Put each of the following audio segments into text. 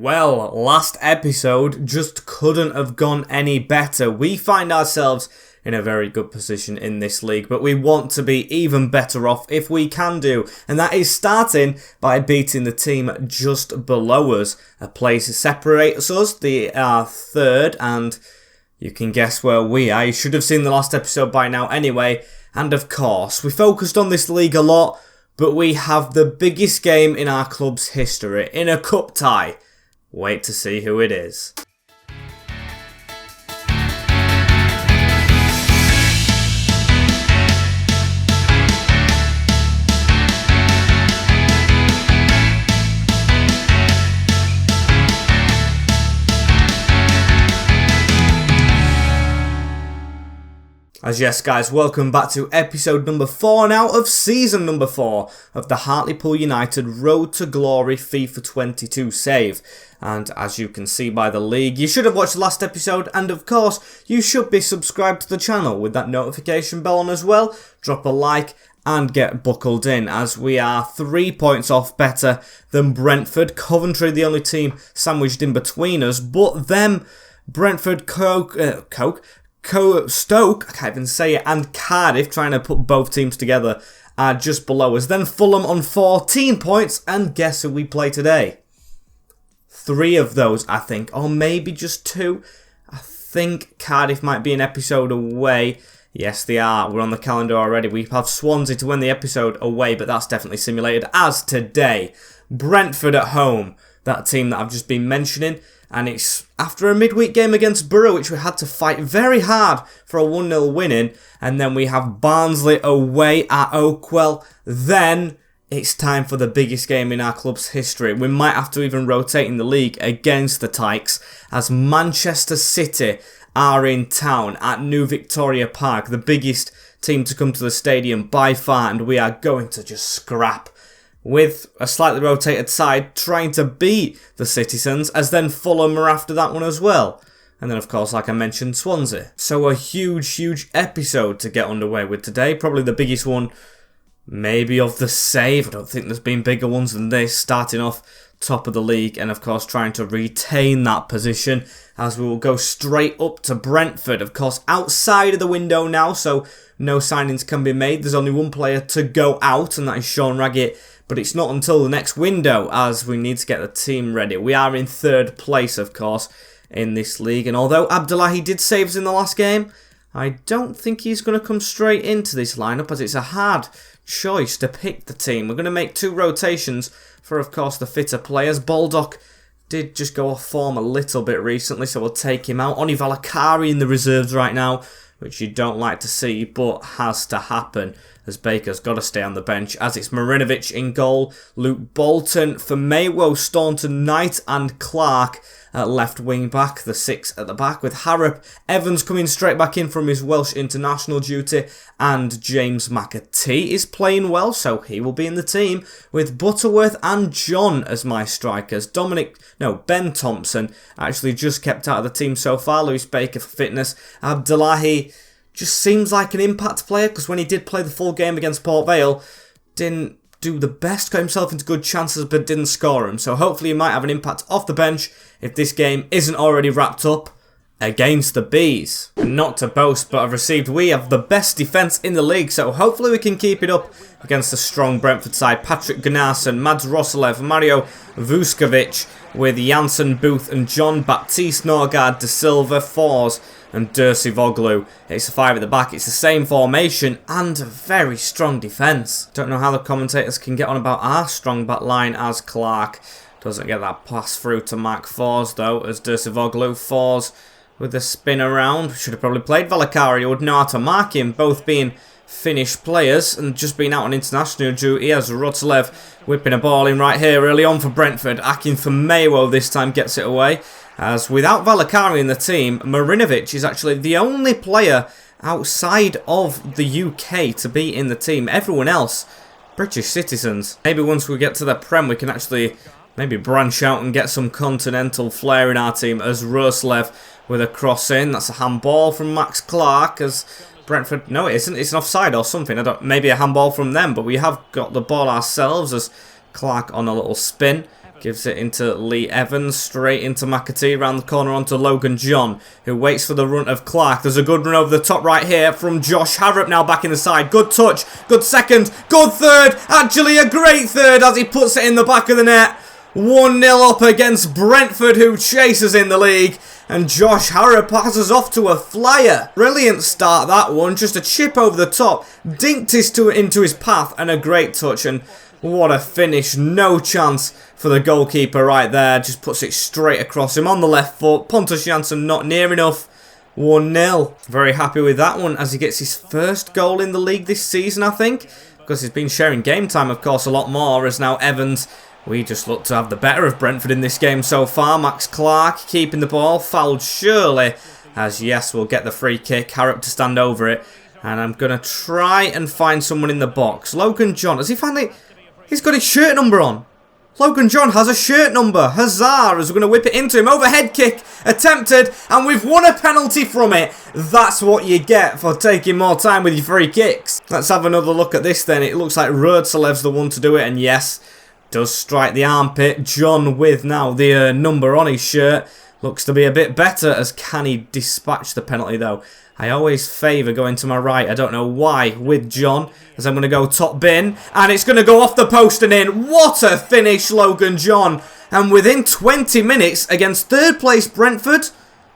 Well, last episode just couldn't have gone any better. We find ourselves in a very good position in this league, but we want to be even better off if we can do, and that is starting by beating the team just below us. A place separates us, they are third, and you can guess where we are. You should have seen the last episode by now anyway, and of course, we focused on this league a lot, but we have the biggest game in our club's history, in a cup tie. Wait to see who it is. As yes guys, welcome back to episode number 4 now of season number 4 of the Hartlepool United Road to Glory FIFA 22 save. And as you can see by the league, you should have watched the last episode, and of course, you should be subscribed to the channel with that notification bell on as well. Drop a like and get buckled in, as we are 3 points off better than Brentford. Coventry, the only team sandwiched in between us, but them, Brentford, Stoke, I can't even say it, and Cardiff, trying to put both teams together, are just below us. Then Fulham on 14 points, and guess who we play today? 3 of those, I think, or maybe just 2. I think Cardiff might be an episode away. Yes, they are. We're on the calendar already. We have Swansea to win the episode away, but that's definitely simulated as today. Brentford at home, that team that I've just been mentioning. And it's after a midweek game against Borough, which we had to fight very hard for a 1-0 winning. And then we have Barnsley away at Oakwell. Then it's time for the biggest game in our club's history. We might have to even rotate in the league against the Tykes, as Manchester City are in town at New Victoria Park, the biggest team to come to the stadium by far. And we are going to just scrap with a slightly rotated side, trying to beat the Citizens, as then Fulham are after that one as well. And then, of course, like I mentioned, Swansea. So a huge episode to get underway with today. Probably the biggest one, maybe, of the save. I don't think there's been bigger ones than this, starting off top of the league and, of course, trying to retain that position, as we will go straight up to Brentford. Of course, outside of the window now, so no signings can be made. There's only one player to go out, and that is Sean Raggett. But it's not until the next window, as we need to get the team ready. We are in 3rd place, of course, in this league. And although Abdullahi did saves in the last game, I don't think he's going to come straight into this lineup, as it's a hard choice to pick the team. We're going to make 2 rotations for, of course, the fitter players. Baldock did just go off form a little bit recently, so we'll take him out. Oni Valakari in the reserves right now, which you don't like to see, but has to happen, as Baker's got to stay on the bench, as it's Marinovic in goal, Luke Bolton, Firmino, Staunton, Knight and Clark at left wing back, the 6 at the back, with Harrop, Evans coming straight back in from his Welsh international duty, and James McAtee is playing well, so he will be in the team, with Butterworth and John as my strikers. Ben Thompson actually just kept out of the team so far, Lewis Baker for fitness. Abdullahi just seems like an impact player, because when he did play the full game against Port Vale, didn't do the best, got himself into good chances but didn't score them. So hopefully he might have an impact off the bench if this game isn't already wrapped up against the Bees. And not to boast, but we have the best defence in the league, so hopefully we can keep it up against the strong Brentford side. Patrick Gunnarsson, Mads Roselev, Mario Vuskovic, with Janssen, Booth and John Baptiste, Norgard, De Silva, Fors and Dersi-Voglu. It's a 5 at the back, it's the same formation and a very strong defence. Don't know how the commentators can get on about our strong back line, as Clark doesn't get that pass through to Mark Fors though, as Dersi-Voglu, Fors with the spin around. Should have probably played Valakari, who would know how to mark him, both being Finnish players and just being out on international duty, as Rotlev whipping a ball in right here early on for Brentford. Akin for Mayo this time gets it away, as without Valakari in the team, Marinovic is actually the only player outside of the UK to be in the team. Everyone else, British citizens. Maybe once we get to the Prem we can actually maybe branch out and get some continental flair in our team, as Roslev with a cross in. That's a handball from Max Clark, as Brentford, no it isn't, it's an offside or something, maybe a handball from them, but we have got the ball ourselves, as Clark on a little spin Gives it into Lee Evans, straight into McAtee, round the corner onto Logan John, who waits for the run of Clark. There's a good run over the top right here from Josh Harrop, now back in the side. Good touch, good second, good third, actually a great third as he puts it in the back of the net. 1-0 up against Brentford, who chases in the league. And Josh Harrop passes off to a flyer. Brilliant start, that one. Just a chip over the top. Dinked into his path, and a great touch. And what a finish. No chance for the goalkeeper right there. Just puts it straight across him on the left foot. Pontus Jansson not near enough. 1-0. Very happy with that one as he gets his first goal in the league this season, I think. Because he's been sharing game time, of course, a lot more. As now Evans... We just look to have the better of Brentford in this game so far. Max Clark keeping the ball. Fouled surely. As yes, we'll get the free kick. Harrop to stand over it. And I'm going to try and find someone in the box. Logan John. Has he finally... He's got his shirt number on. Logan John has a shirt number. Huzzah. As we're going to whip it into him. Overhead kick attempted. And we've won a penalty from it. That's what you get for taking more time with your free kicks. Let's have another look at this then. It looks like Rudselev's the one to do it. And yes... Does strike the armpit. John with now the number on his shirt. Looks to be a bit better as can he dispatch the penalty though. I always favour going to my right. I don't know why with John. As I'm going to go top bin. And it's going to go off the post and in. What a finish, Logan John. And within 20 minutes against third place Brentford,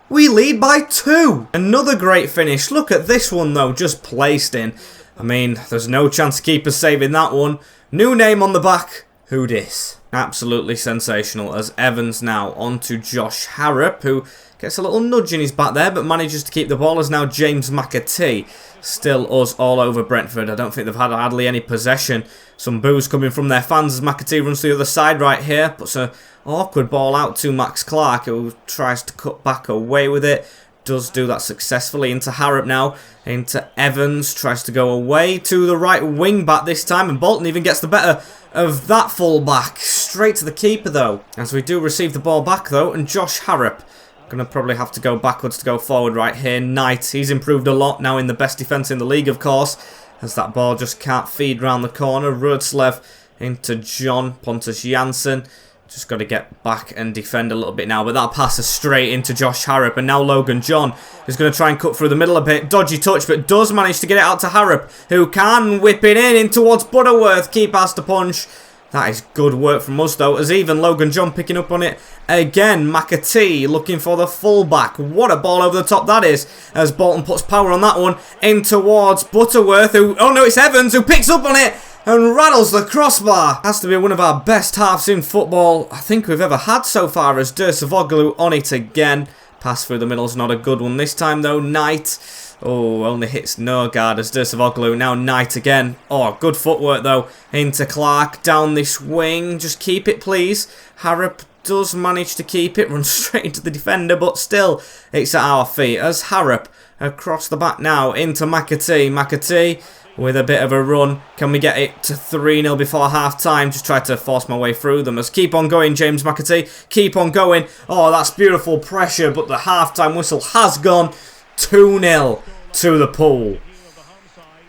we lead by 2. Another great finish. Look at this one though. Just placed in. I mean, there's no chance keeper saving that one. New name on the back. Who dis? Absolutely sensational as Evans now onto Josh Harrop, who gets a little nudge in his back there but manages to keep the ball as now James McAtee. Still us all over Brentford. I don't think they've had hardly any possession. Some boos coming from their fans as McAtee runs to the other side right here. Puts an awkward ball out to Max Clark, who tries to cut back away with it. Does do that successfully into Harrop now. Into Evans. Tries to go away to the right wing back this time. And Bolton even gets the better of that full-back. Straight to the keeper though. As we do receive the ball back though. And Josh Harrop. Going to probably have to go backwards to go forward right here. Knight. He's improved a lot now in the best defence in the league of course. As that ball just can't feed round the corner. Rudeslev into John. Pontus Jansson. Just got to get back and defend a little bit now. But that passes straight into Josh Harrop. And now Logan John is going to try and cut through the middle a bit. Dodgy touch, but does manage to get it out to Harrop, who can whip it in towards Butterworth. Keep has to punch. That is good work from us, though, as even Logan John picking up on it again. McAtee looking for the fullback. What a ball over the top that is, as Bolton puts power on that one in towards Butterworth, who... Oh, no, it's Evans who picks up on it and rattles the crossbar. Has to be one of our best halves in football I think we've ever had so far, as Dursavoglu on it again. Pass through the middle's not a good one this time, though. Knight... Oh, only hits Norgard as Dursavoglu. Now Knight again. Oh, good footwork though. Into Clark. Down this wing. Just keep it, please. Harrop does manage to keep it. Runs straight into the defender, but still it's at our feet. As Harrop across the back now into McAtee. McAtee with a bit of a run. Can we get it to 3-0 before half-time? Just try to force my way through them. As keep on going, James McAtee. Keep on going. Oh, that's beautiful pressure, but the half-time whistle has gone. 2-0 to the Pool.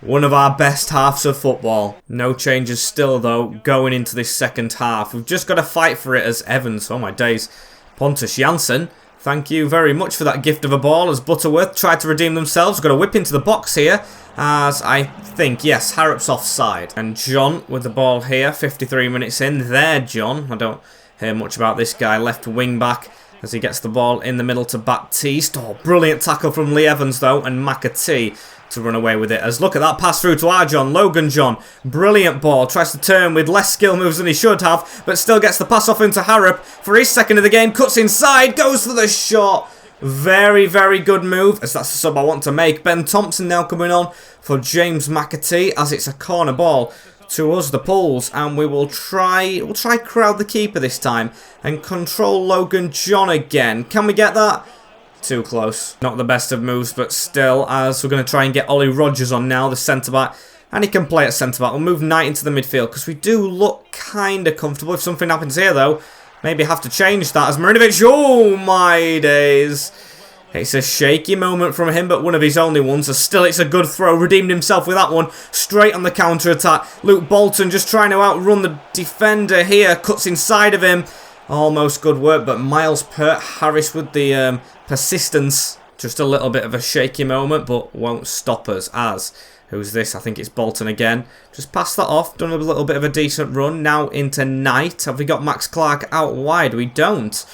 One of our best halves of football. No changes still though going into this second half. We've just got to fight for it as Evans. Oh my days. Pontus Jansson. Thank you very much for that gift of a ball as Butterworth tried to redeem themselves. Got to whip into the box here as I think, yes, Harrop's offside. And John with the ball here. 53 minutes in. There, John. I don't hear much about this guy. Left wing back. As he gets the ball in the middle to Baptiste. Oh, brilliant tackle from Lee Evans, though. And McAtee to run away with it. As look at that pass through to our John. Logan John. Brilliant ball. Tries to turn with less skill moves than he should have. But still gets the pass off into Harrop for his second of the game. Cuts inside. Goes for the shot. Very, very good move. As that's the sub I want to make. Ben Thompson now coming on for James McAtee. As it's a corner ball to us, the Pools, and we'll try crowd the keeper this time and control Logan John again. Can we get that? Too close. Not the best of moves, but still, as we're going to try and get Ollie Rogers on now, the centre-back, and he can play at centre-back. We'll move Knight into the midfield, because we do look kind of comfortable. If something happens here, though, maybe have to change that, as Marinovic, oh my days. It's a shaky moment from him, but one of his only ones. As still, it's a good throw. Redeemed himself with that one. Straight on the counter-attack. Luke Bolton just trying to outrun the defender here. Cuts inside of him. Almost good work, but Miles Harris with the persistence. Just a little bit of a shaky moment, but won't stop us as... Who's this? I think it's Bolton again. Just passed that off. Done a little bit of a decent run. Now into Knight. Have we got Max Clark out wide? We don't.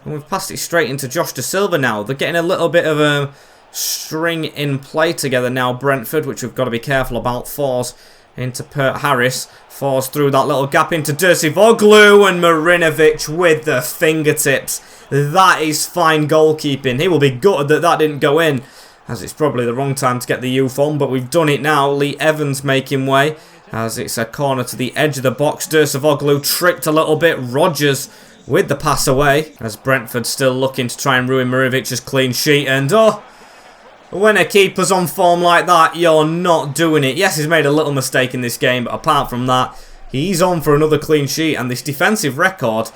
And we've passed it straight into Josh De Silva now. They're getting a little bit of a string in play together now, Brentford, which we've got to be careful about. Force into Harris. Force through that little gap into Dercivoglu, and Marinovic with the fingertips. That is fine goalkeeping. He will be gutted that that didn't go in, as it's probably the wrong time to get the youth on, but we've done it now. Lee Evans making way, as it's a corner to the edge of the box. Dercivoglu tricked a little bit. Rodgers with the pass away, as Brentford still looking to try and ruin Marinovic's clean sheet. And when a keeper's on form like that, you're not doing it. Yes, he's made a little mistake in this game, but apart from that, he's on for another clean sheet. And this defensive record,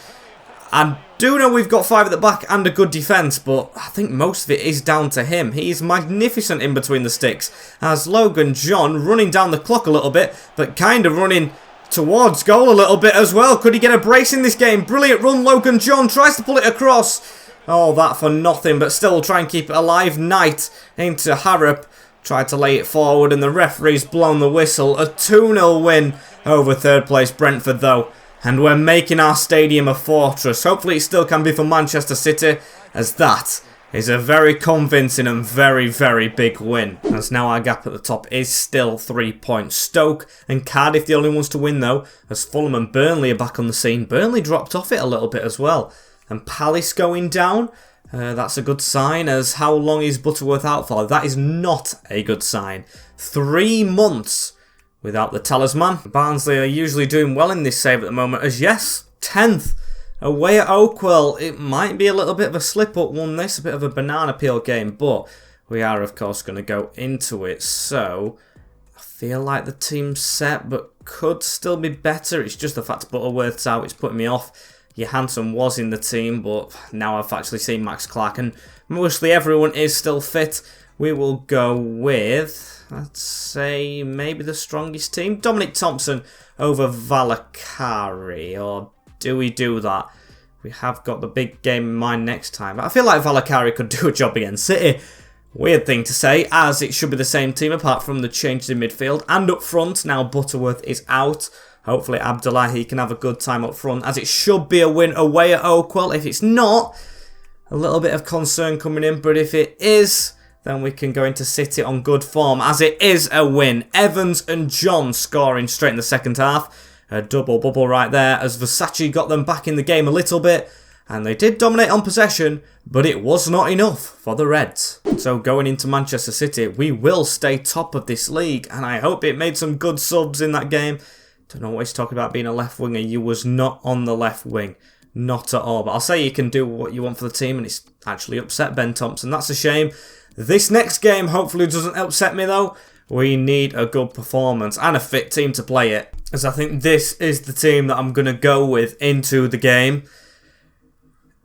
I do know we've got 5 at the back and a good defence, but I think most of it is down to him. He's magnificent in between the sticks, as Logan John running down the clock a little bit, but kind of running towards goal a little bit as well. Could he get a brace in this game? Brilliant run, Logan John tries to pull it across. Oh, that for nothing, but still will try and keep it alive. Knight into Harrop, tried to lay it forward, and the referee's blown the whistle. A 2-0 win over third place Brentford though. And we're making our stadium a fortress. Hopefully it still can be for Manchester City, as that is a very convincing and very, very big win. As now our gap at the top is still 3 points. Stoke and Cardiff the only ones to win though, as Fulham and Burnley are back on the scene. Burnley dropped off it a little bit as well. And Palace going down, that's a good sign, as how long is Butterworth out for? That is not a good sign. 3 months without the talisman. Barnsley are usually doing well in this save at the moment, as yes, 10th away at Oakwell. It might be a little bit of a slip-up one this, a bit of a banana peel game, but we are of course going to go into it. So I feel like the team's set, but could still be better. It's just the fact Butterworth's out, it's putting me off. Johansson was in the team, but now I've actually seen Max Clark, and mostly everyone is still fit. We will go with, let's say, maybe the strongest team. Dominic Thompson over Valakari, or do we do that? We have got the big game in mind next time. I feel like Valakari could do a job against City. Weird thing to say, as it should be the same team apart from the changes in midfield. And up front, now Butterworth is out. Hopefully Abdullahi can have a good time up front, as it should be a win away at Oakwell. If it's not, a little bit of concern coming in, but if it is, then we can go into City on good form, as it is a win. Evans and John scoring straight in the second half. A double bubble right there, as Versace got them back in the game a little bit. And they did dominate on possession, but it was not enough for the Reds. So going into Manchester City, we will stay top of this league, and I hope it made some good subs in that game. Don't know what he's talking about being a left winger. You was not on the left wing. Not at all. But I'll say you can do what you want for the team, and it's actually upset Ben Thompson. That's a shame. This next game hopefully doesn't upset me though. We need a good performance and a fit team to play it, as I think this is the team that I'm going to go with into the game.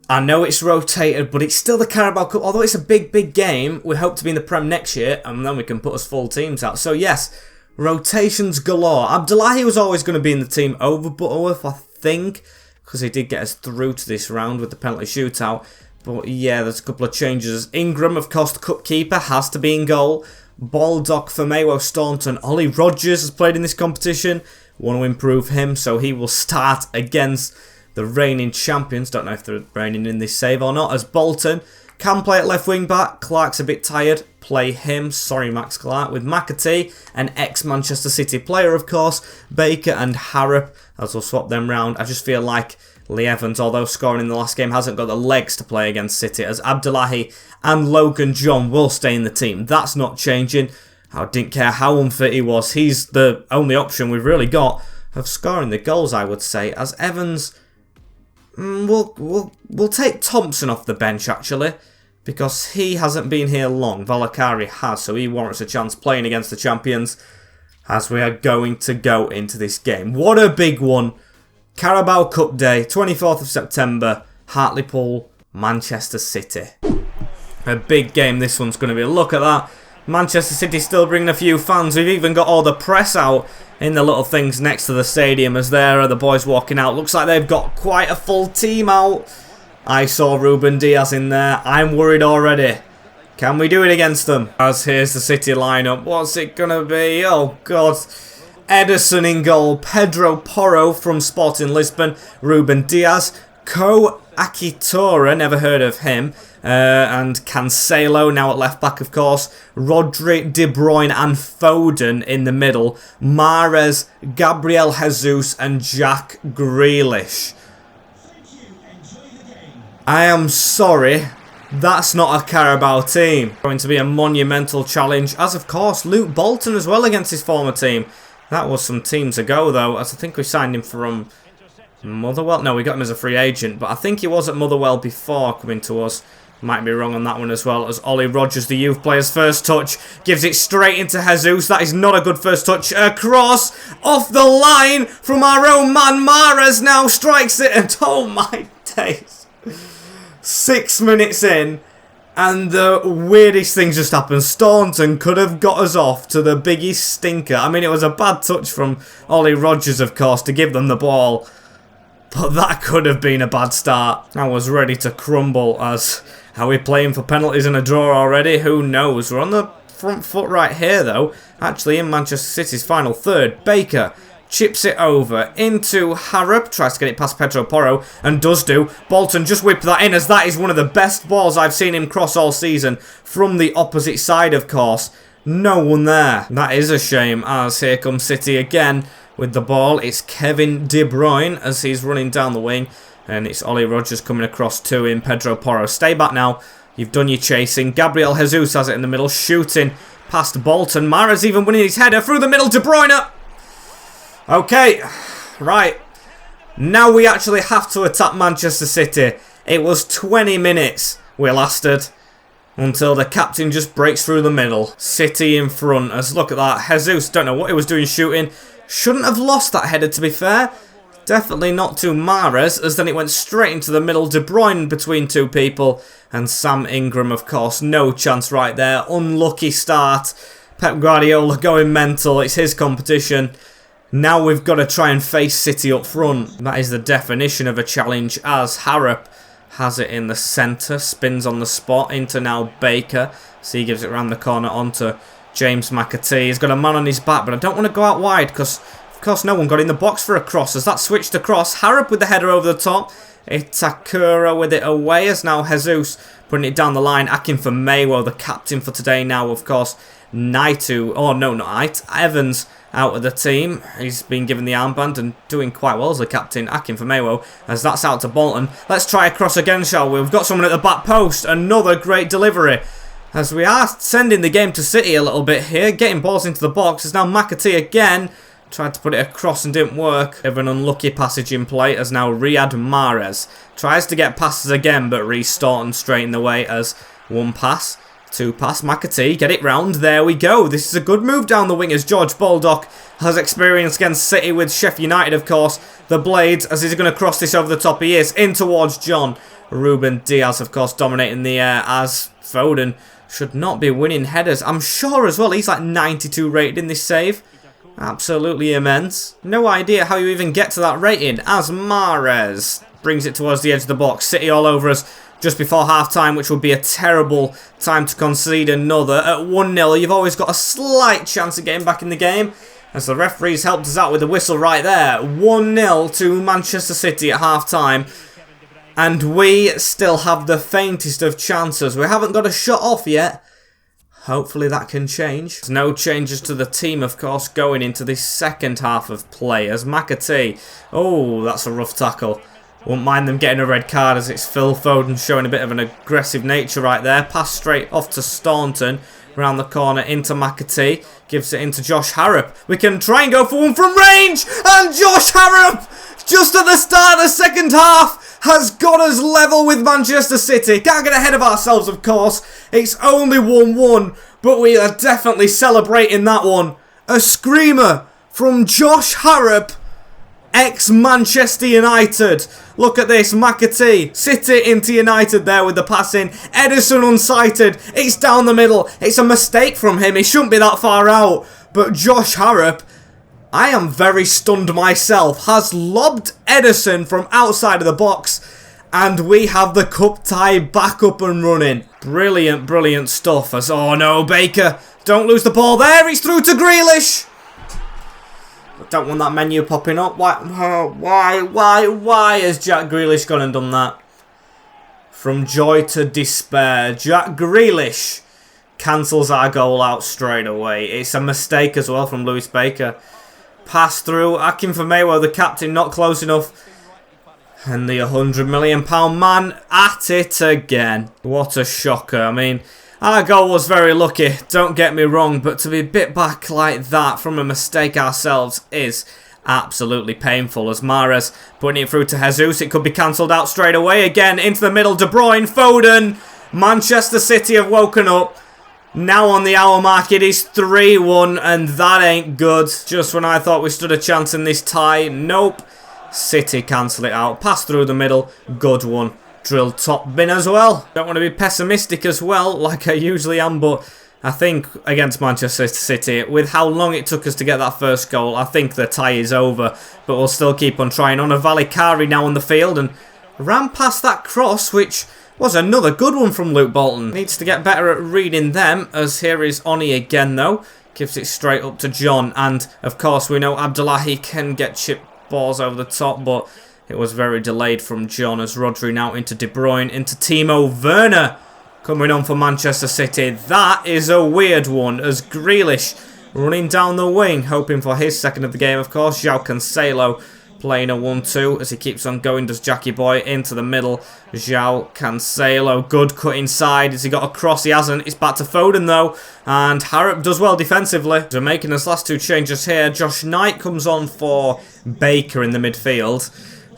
I know it's rotated, but it's still the Carabao Cup. Although it's a big, big game, we hope to be in the Prem next year, and then we can put us full teams out. So yes, rotations galore. Abdullahi was always going to be in the team over Butterworth, I think, because he did get us through to this round with the penalty shootout. But yeah, there's a couple of changes. Ingram, of course, the cup keeper, has to be in goal. Baldock for Mayo Staunton. Ollie Rodgers has played in this competition. Want to improve him, so he will start against the reigning champions. Don't know if they're reigning in this save or not, as Bolton can play at left wing back. Clark's a bit tired. Play him. Sorry, Max Clark. With McAtee, an ex-Manchester City player, of course. Baker and Harrop, as we'll swap them round. I just feel like Lee Evans, although scoring in the last game, hasn't got the legs to play against City, as Abdullahi and Logan John will stay in the team. That's not changing. I didn't care how unfit he was. He's the only option we've really got of scoring the goals, I would say, as Evans... We'll take Thompson off the bench, actually, because he hasn't been here long. Valakari has, so he warrants a chance playing against the champions, as we are going to go into this game. What a big one. Carabao Cup Day, 24th of September, Hartlepool, Manchester City. A big game this one's going to be. Look at that. Manchester City still bringing a few fans. We've even got all the press out in the little things next to the stadium as there are the boys walking out. Looks like they've got quite a full team out. I saw Ruben Diaz in there. I'm worried already. Can we do it against them? As here's the City lineup. What's it going to be? Oh, God. Ederson in goal. Pedro Porro from Sporting Lisbon. Ruben Diaz. Ko Akitora, never heard of him. And Cancelo now at left back, of course. Rodri, De Bruyne and Foden in the middle. Mahrez, Gabriel Jesus and Jack Grealish. I am sorry, that's not a Carabao team. Going to be a monumental challenge, as of course Luke Bolton as well against his former team. That was some teams ago though, as I think we signed him from Motherwell. No, we got him as a free agent, but I think he was at Motherwell before coming to us. Might be wrong on that one as well, as Ollie Rogers, the youth player's first touch, gives it straight into Jesus. That is not a good first touch. A cross off the line from our own man. Mahrez now strikes it, and oh my days. 6 minutes in, and the weirdest thing just happened. Staunton could have got us off to the biggest stinker. I mean, it was a bad touch from Ollie Rogers, of course, to give them the ball. But that could have been a bad start. I was ready to crumble. As are we playing for penalties and a draw already? Who knows? We're on the front foot right here, though. Actually, in Manchester City's final third. Baker chips it over into Harrop. Tries to get it past Pedro Porro. And does do. Bolton just whipped that in, as that is one of the best balls I've seen him cross all season. From the opposite side, of course. No one there. That is a shame, as here comes City again. With the ball, it's Kevin De Bruyne as he's running down the wing. And it's Ollie Rogers coming across to him. Pedro Porro, stay back now. You've done your chasing. Gabriel Jesus has it in the middle, shooting past Bolton. Mahrez even winning his header through the middle. De Bruyne. Okay, right. Now we actually have to attack Manchester City. It was 20 minutes we lasted until the captain just breaks through the middle. City in front. As look at that. Jesus, don't know what he was doing shooting. Shouldn't have lost that header, to be fair. Definitely not to Mahrez, as then it went straight into the middle. De Bruyne between two people. And Sam Ingram, of course. No chance right there. Unlucky start. Pep Guardiola going mental. It's his competition. Now we've got to try and face City up front. That is the definition of a challenge, as Harrop has it in the centre. Spins on the spot into now Baker. So he gives it around the corner onto James McAtee. He's got a man on his back, but I don't want to go out wide because, of course, no one got in the box for a cross. As that switched across, Harrop with the header over the top. Itakura with it away, as now Jesus putting it down the line. Akin for Maywo, the captain for today now, of course. Naitu, oh no, not Ait, Evans out of the team. He's been given the armband and doing quite well as the captain. Akin for Maywo, as that's out to Bolton. Let's try a cross again, shall we? We've got someone at the back post. Another great delivery. As we are sending the game to City a little bit here. Getting balls into the box. As now McAtee again tried to put it across and didn't work. Of an unlucky passage in play, as now Riyad Mahrez tries to get passes again, but Reece Staunton straight in the way, as one pass, two pass, McAtee, get it round, there we go. This is a good move down the wing, as George Baldock has experience against City with Sheffield United, of course. The Blades, as he's going to cross this over the top, he is, in towards John. Ruben Diaz, of course, dominating the air, as Foden should not be winning headers. I'm sure as well, he's like 92 rated in this save. Absolutely immense. No idea how you even get to that rating, as Mahrez brings it towards the edge of the box. City all over us just before half-time, which would be a terrible time to concede another. At 1-0, you've always got a slight chance of getting back in the game, as the referees helped us out with the whistle right there. 1-0 to Manchester City at half-time. And we still have the faintest of chances. We haven't got a shot off yet. Hopefully that can change. There's no changes to the team, of course, going into this second half of play. As McAtee, oh, that's a rough tackle. Won't mind them getting a red card, as it's Phil Foden showing a bit of an aggressive nature right there. Pass straight off to Staunton. Around the corner into McAtee. Gives it into Josh Harrop. We can try and go for one from range. And Josh Harrop, just at the start of the second half, has got us level with Manchester City. Can't get ahead of ourselves, of course. It's only 1-1, but we are definitely celebrating that one. A screamer from Josh Harrop. Ex-Manchester United. Look at this, McAtee. City into United there with the passing. Ederson unsighted. It's down the middle. It's a mistake from him. He shouldn't be that far out. But Josh Harrop, I am very stunned myself, has lobbed Ederson from outside of the box. And we have the cup tie back up and running. Brilliant, brilliant stuff. As, oh no, Baker. Don't lose the ball there. He's through to Grealish. Don't want that menu popping up. Why has Jack Grealish gone and done that? From joy to despair. Jack Grealish cancels our goal out straight away. It's a mistake as well from Lewis Baker. Pass through. Akinfenwa, the captain, not close enough. And the £100 million man at it again. What a shocker. I mean, our goal was very lucky, don't get me wrong, but to be bit back like that from a mistake ourselves is absolutely painful. As Mahrez putting it through to Jesus, it could be cancelled out straight away again. Into the middle, De Bruyne, Foden. Manchester City have woken up. Now on the hour mark, it is 3-1, and that ain't good. Just when I thought we stood a chance in this tie, nope. City cancel it out. Pass through the middle. Good one. Drilled top bin as well. Don't want to be pessimistic as well, like I usually am, but I think against Manchester City, with how long it took us to get that first goal, I think the tie is over. But we'll still keep on trying. On a Valikari now on the field and ran past that cross, which was another good one from Luke Bolton. Needs to get better at reading them, as here is Oni again though. Gives it straight up to John, and of course we know Abdullahi can get chip balls over the top, but it was very delayed from John. As Rodri now into De Bruyne, into Timo Werner coming on for Manchester City. That is a weird one, as Grealish running down the wing, hoping for his second of the game, of course. João Cancelo playing a 1-2 as he keeps on going, does Jackie Boy into the middle. João Cancelo, good cut inside. Has he got a cross? He hasn't. It's back to Foden though, and Harrop does well defensively. So making his last two changes here. Josh Knight comes on for Baker in the midfield,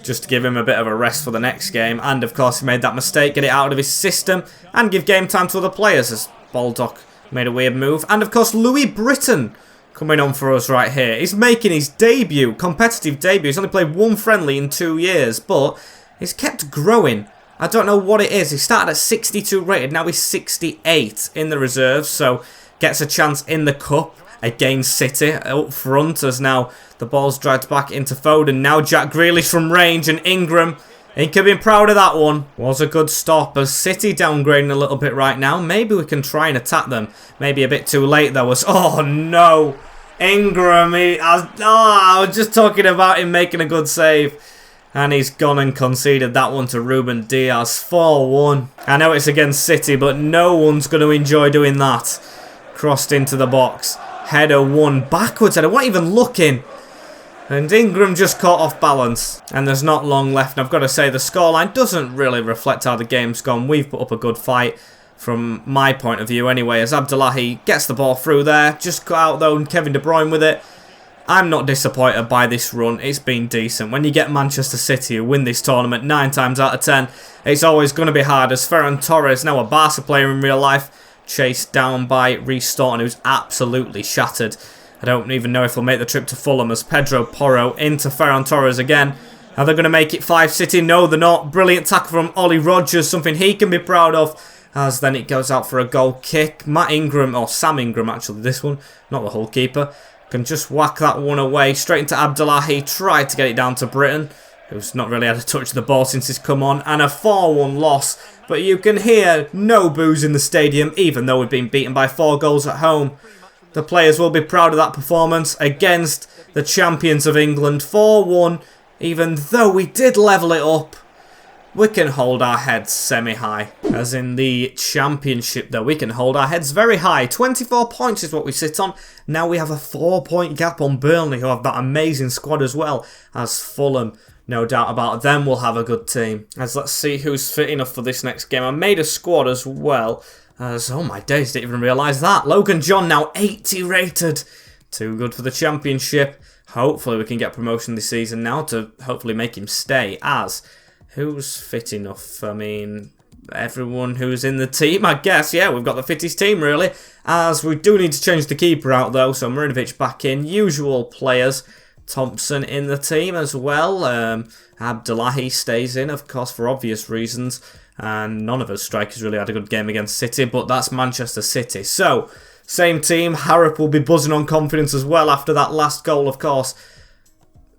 just to give him a bit of a rest for the next game. And of course he made that mistake, get it out of his system and give game time to other players, as Baldock made a weird move. And of course Louis Britton coming on for us right here. He's making his debut, competitive debut. He's only played one friendly in 2 years, but he's kept growing. I don't know what it is. He started at 62 rated, now he's 68 in the reserves, so gets a chance in the cup against City up front, as now the ball's dragged back into Foden. Now Jack Grealish from range, and Ingram. He can be proud of that one. Was a good stop, as City downgrading a little bit right now. Maybe we can try and attack them. Maybe a bit too late though. Oh no! Ingram, I was just talking about him making a good save. And he's gone and conceded that one to Ruben Diaz. 4-1. I know it's against City, but no one's going to enjoy doing that. Crossed into the box. Header one backwards. I wasn't even looking. And Ingram just caught off balance. And there's not long left. And I've got to say, the scoreline doesn't really reflect how the game's gone. We've put up a good fight from my point of view anyway, as Abdullahi gets the ball through there. Just cut out though, and Kevin De Bruyne with it. I'm not disappointed by this run. It's been decent. When you get Manchester City who win this tournament 9 times out of 10, it's always going to be hard, as Ferran Torres, now a Barca player in real life, chased down by Reece Staunton, who's absolutely shattered. I don't even know if he'll make the trip to Fulham, as Pedro Porro into Ferran Torres again. Are they going to make it 5 City? No, they're not. Brilliant tackle from Ollie Rodgers, something he can be proud of, as then it goes out for a goal kick. Matt Ingram, or Sam Ingram actually, this one, not the Hull keeper, can just whack that one away. Straight into Abdullahi, tried to get it down to Britton, who's not really had a touch of the ball since he's come on, and a 4-1 loss. But you can hear no boos in the stadium, even though we've been beaten by 4 goals at home. The players will be proud of that performance against the champions of England. 4-1, even though we did level it up. We can hold our heads semi-high. As in the championship though, we can hold our heads very high. 24 points is what we sit on. Now we have a 4-point gap on Burnley, who have that amazing squad as well as Fulham. No doubt about them will have a good team. As let's see who's fit enough for this next game. I made a squad as well. As, oh my days, didn't even realise that. Logan John now 80 rated. Too good for the championship. Hopefully we can get promotion this season now to hopefully make him stay. As, who's fit enough? I mean, everyone who's in the team, I guess. Yeah, we've got the fittest team, really. As we do need to change the keeper out, though. So Marinovic back in. Usual players. Thompson in the team as well. Abdullahi stays in, of course, for obvious reasons. And none of us strikers really had a good game against City, but that's Manchester City. So, same team. Harrop will be buzzing on confidence as well after that last goal, of course,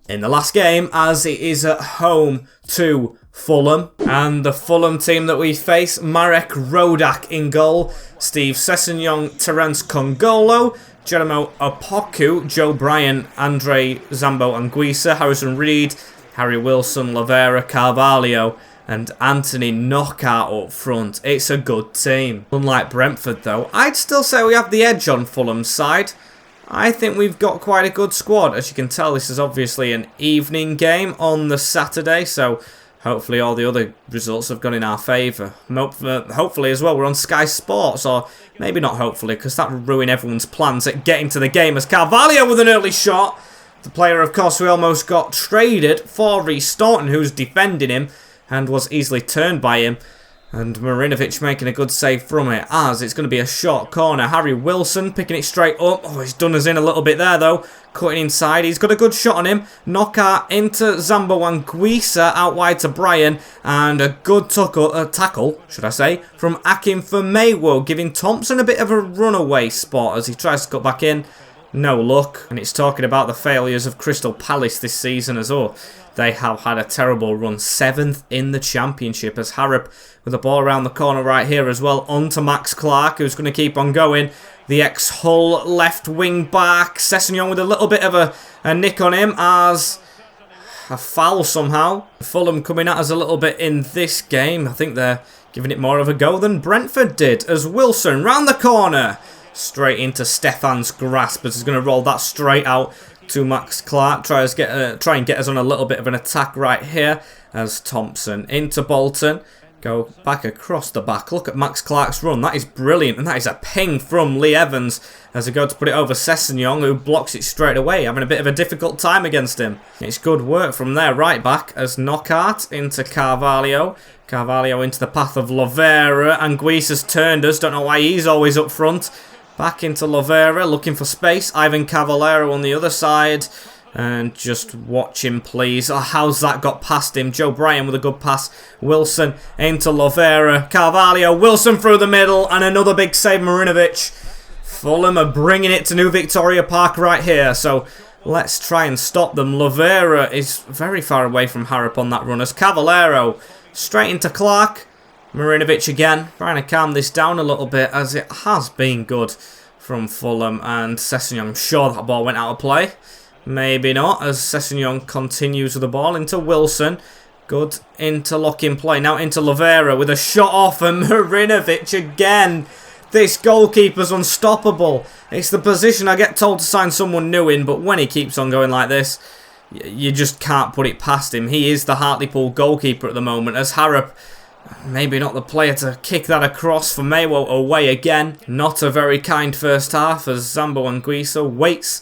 in the last game, as it is at home to Fulham. And the Fulham team that we face, Marek Rodak in goal, Steve Sessegnon, Terence Congolo, Jeremo Opoku, Joe Bryan, Andre Zambo Anguissa, Harrison Reed, Harry Wilson, Lavera, Carvalho, and Anthony Knockout up front. It's a good team. Unlike Brentford though, I'd still say we have the edge on Fulham's side. I think we've got quite a good squad. As you can tell, this is obviously an evening game on the Saturday, so hopefully all the other results have gone in our favour. Hopefully as well, we're on Sky Sports, or maybe not hopefully, because that would ruin everyone's plans at getting to the game, as Carvalho with an early shot. The player, of course, we almost got traded for Reece Staunton, who's defending him, and was easily turned by him. And Marinovic making a good save from it, as it's going to be a short corner. Harry Wilson picking it straight up. Oh, he's done us in a little bit there, though. Cutting inside. He's got a good shot on him. Knockout into Zambo Anguissa, out wide to Bryan. And a good tackle, should I say, from Akin Famewo, giving Thompson a bit of a runaway spot as he tries to cut back in. No luck. And it's talking about the failures of Crystal Palace this season as well. They have had a terrible run, 7th in the Championship, as Harrop with the ball around the corner right here as well, on to Max Clark, who's going to keep on going. The ex-Hull left wing back, Sessegnon with a little bit of a nick on him, as a foul somehow. Fulham coming at us a little bit in this game. I think they're giving it more of a go than Brentford did, as Wilson round the corner, straight into Stefan's grasp, as he's going to roll that straight out to Max Clark. Try and get us on a little bit of an attack right here, as Thompson into Bolton. Go back across the back. Look at Max Clark's run. That is brilliant. And that is a ping from Lee Evans as they go to put it over Sessegnon, who blocks it straight away, having a bit of a difficult time against him. It's good work from there right back, as Knockout into Carvalho. Carvalho into the path of Lavera. Anguissa's turned us. Don't know why he's always up front. Back into Lavera, looking for space. Ivan Cavallero on the other side. And just watch him, please. Oh, how's that got past him? Joe Bryan with a good pass. Wilson into Lavera. Carvalho. Wilson through the middle. And another big save, Marinovic. Fulham are bringing it to New Victoria Park right here. So let's try and stop them. Lavera is very far away from Harrop on that run, as Cavallero straight into Clark. Marinovic again, trying to calm this down a little bit, as it has been good from Fulham. And Sessegnon, I'm sure that ball went out of play. Maybe not, as Sessegnon continues with the ball into Wilson. Good interlocking play. Now into Lavera with a shot off, and Marinovic again. This goalkeeper's unstoppable. It's the position I get told to sign someone new in, but when he keeps on going like this, you just can't put it past him. He is the Hartlepool goalkeeper at the moment, as Harrop, maybe not the player to kick that across. For Famewo away again. Not a very kind first half, as Zambo Anguissa waits,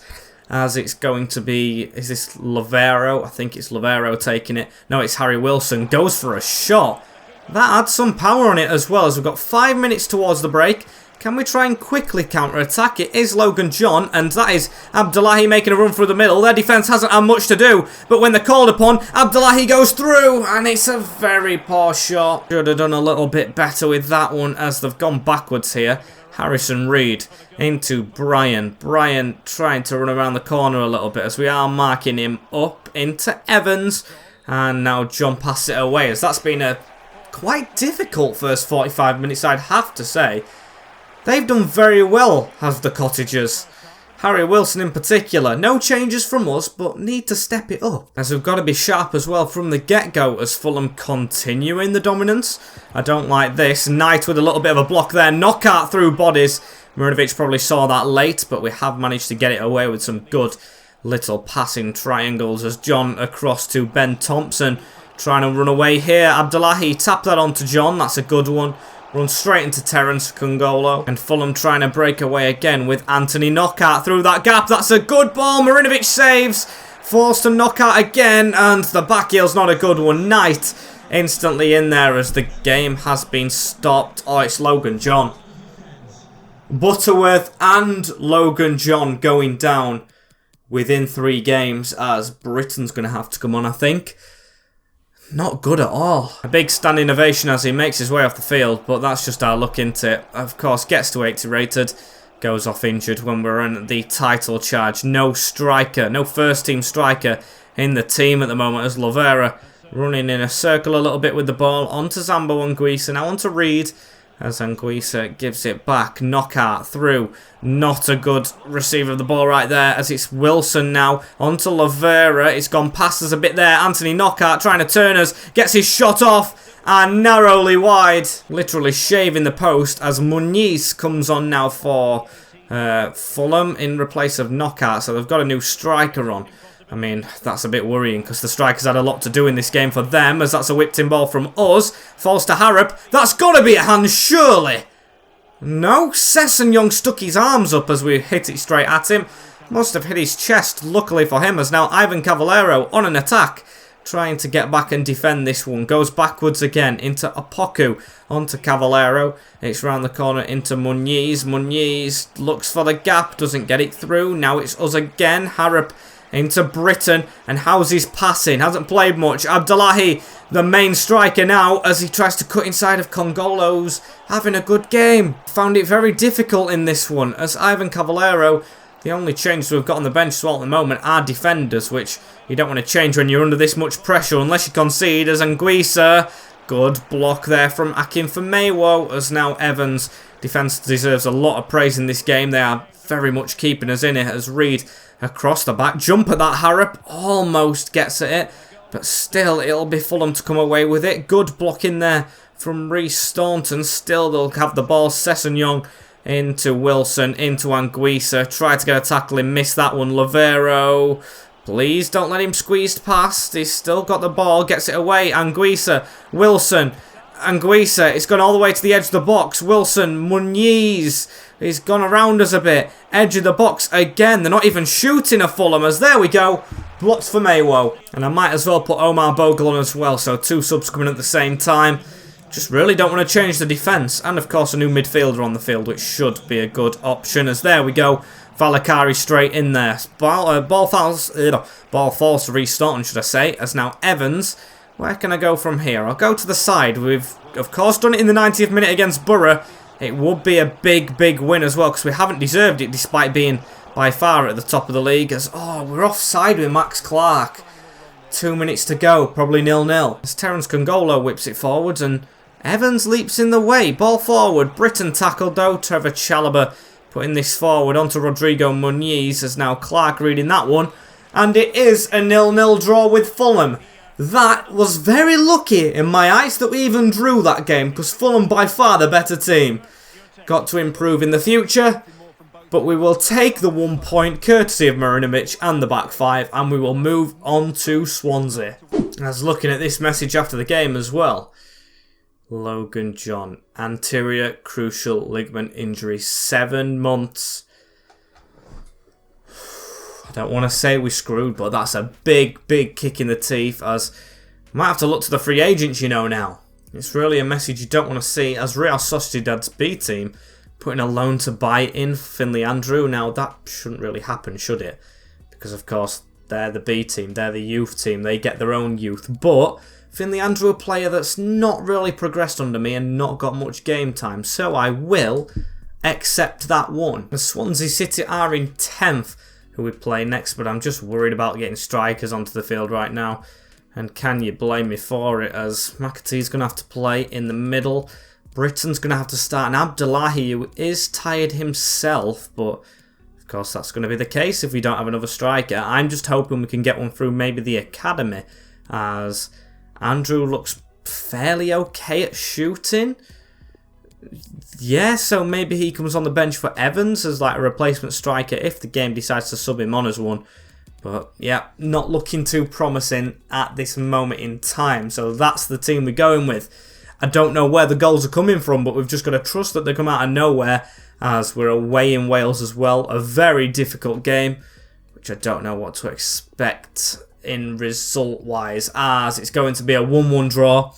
as it's going to be, is this Lavero? I think it's Lavero taking it. No, it's Harry Wilson. Goes for a shot. That had some power on it as well, as we've got 5 minutes towards the break. Can we try and quickly counter-attack? It is Logan John, and that is Abdullahi making a run through the middle. Their defence hasn't had much to do, but when they're called upon, Abdullahi goes through, and it's a very poor shot. Should have done a little bit better with that one, as they've gone backwards here. Harrison Reed into Bryan. Bryan trying to run around the corner a little bit, as we are marking him up into Evans. And now John passes it away, as that's been a quite difficult first 45 minutes, I'd have to say. They've done very well, have the Cottagers. Harry Wilson in particular. No changes from us, but need to step it up, as we've got to be sharp as well from the get-go, as Fulham continuing the dominance. I don't like this. Knight with a little bit of a block there. Knockout through bodies. Marinovic probably saw that late, but we have managed to get it away with some good little passing triangles, as John across to Ben Thompson. Trying to run away here. Abdullahi tap that onto John. That's a good one. Run straight into Terence Congolo. And Fulham trying to break away again with Anthony Knockout through that gap. That's a good ball. Marinovic saves. Forced to Knockout again. And the back heel's not a good one. Knight instantly in there, as the game has been stopped. Oh, it's Logan John. Butterworth and Logan John going down. within 3 games, as Britain's going to have to come on, I think. Not good at all. A big standing ovation as he makes his way off the field, but that's just our luck into it. Of course, gets to 80 rated, goes off injured when we're in the title charge. No striker, no first team striker in the team at the moment, as Lovera running in a circle a little bit with the ball onto Zambo Anguissa, now onto Reed, as Anguissa gives it back. Knockout through. Not a good receiver of the ball right there, as it's Wilson now onto Lovera. It's gone past us a bit there. Anthony Knockout trying to turn us. Gets his shot off and narrowly wide. Literally shaving the post, as Muniz comes on now for Fulham in replace of Knockout. So they've got a new striker on. I mean, that's a bit worrying because the strikers had a lot to do in this game for them, as that's a whipped in ball from us. Falls to Harrop. That's got to be a hand, surely. No, Sessegnon stuck his arms up as we hit it straight at him. Must have hit his chest, luckily for him, as now Ivan Cavallero on an attack. Trying to get back and defend this one. Goes backwards again into Opoku. Onto Cavallero. It's round the corner into Muniz. Muniz looks for the gap. Doesn't get it through. Now it's us again. Harrop into Britain, and how's his passing? Hasn't played much. Abdullahi, the main striker now, as he tries to cut inside of Congolo's, having a good game. Found it very difficult in this one, as Ivan Cavallero, the only changes we've got on the bench as well at the moment are defenders, which you don't want to change when you're under this much pressure unless you concede, as Anguissa. Good block there from Akinfenmewo, as now Evans. Defence deserves a lot of praise in this game. They are very much keeping us in it, as Reed across the back. Jump at that Harrop. Almost gets at it. But still, it'll be Fulham to come away with it. Good block in there from Reece Staunton. Still, they'll have the ball. Sessegnon into Wilson. Into Anguissa. Try to get a tackle in. Miss that one. Lovero. Please don't let him squeeze past. He's still got the ball. Gets it away. Anguissa. Wilson. Anguissa. It's gone all the way to the edge of the box. Wilson. Muniz. He's gone around us a bit. Edge of the box again. They're not even shooting a Fulham, as there we go. Blocks for Maywo. And I might as well put Omar Bogle on as well. So 2 subs coming at the same time. Just really don't want to change the defence. And of course a new midfielder on the field, which should be a good option. As there we go. Valakari straight in there. Ball falls to Reece Staunton, should I say. As now Evans. Where can I go from here? I'll go to the side. We've of course done it in the 90th minute against Borough. It would be a big, big win as well, because we haven't deserved it despite being by far at the top of the league. As we're offside with Max Clark. 2 minutes to go, probably 0-0. As Terence Congolo whips it forwards and Evans leaps in the way. Ball forward. Britain tackled though. Trevor Chalobah putting this forward onto Rodrigo Muniz, as now Clark reading that one. And it is a 0-0 draw with Fulham. That was very lucky in my eyes that we even drew that game, because Fulham by far the better team. Got to improve in the future, but we will take the 1 point courtesy of Marinovic and the back 5, and we will move on to Swansea. I was looking at this message after the game as well. Logan John, anterior crucial ligament injury, 7 months. I don't want to say we're screwed, but that's a big, big kick in the teeth, as I might have to look to the free agents, you know, now. It's really a message you don't want to see, as Real Sociedad's B team putting a loan to buy in Finlay Andrew. Now, that shouldn't really happen, should it? Because, of course, they're the B team, they're the youth team, they get their own youth. But Finlay Andrew, a player that's not really progressed under me and not got much game time, so I will accept that one. The Swansea City are in 10th. Who we play next, but I'm just worried about getting strikers onto the field right now. And can you blame me for it, as McAtee's going to have to play in the middle. Britain's going to have to start an Abdullahi, who is tired himself, but of course that's going to be the case if we don't have another striker. I'm just hoping we can get one through maybe the academy, as Andrew looks fairly okay at shooting. Yeah, so maybe he comes on the bench for Evans as like a replacement striker if the game decides to sub him on as one. But yeah, not looking too promising at this moment in time. So that's the team we're going with. I don't know where the goals are coming from, but we've just got to trust that they come out of nowhere, as we're away in Wales as well. A very difficult game, which I don't know what to expect in result-wise, as it's going to be a 1-1 draw.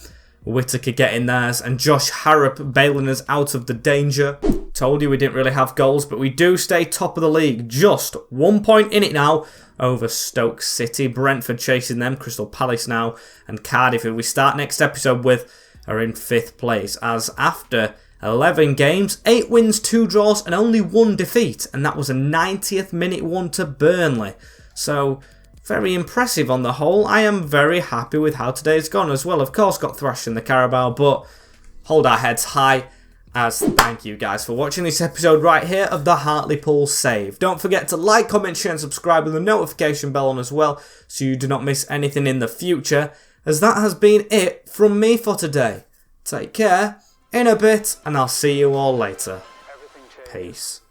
Whittaker getting theirs, and Josh Harrop bailing us out of the danger. Told you we didn't really have goals, but we do stay top of the league. Just 1 point in it now. over Stoke City. Brentford chasing them, Crystal Palace now, and Cardiff, who we start next episode with, are in 5th place, as after 11 games, 8 wins, 2 draws, and only 1 defeat, and that was a 90th minute one to Burnley. So, very impressive on the whole. I am very happy with how today's gone as well. Of course, got thrashed in the Carabao, but hold our heads high, as thank you guys for watching this episode right here of the Hartlepool Save. Don't forget to like, comment, share and subscribe with the notification bell on as well, so you do not miss anything in the future, as that has been it from me for today. Take care, in a bit, and I'll see you all later. Peace.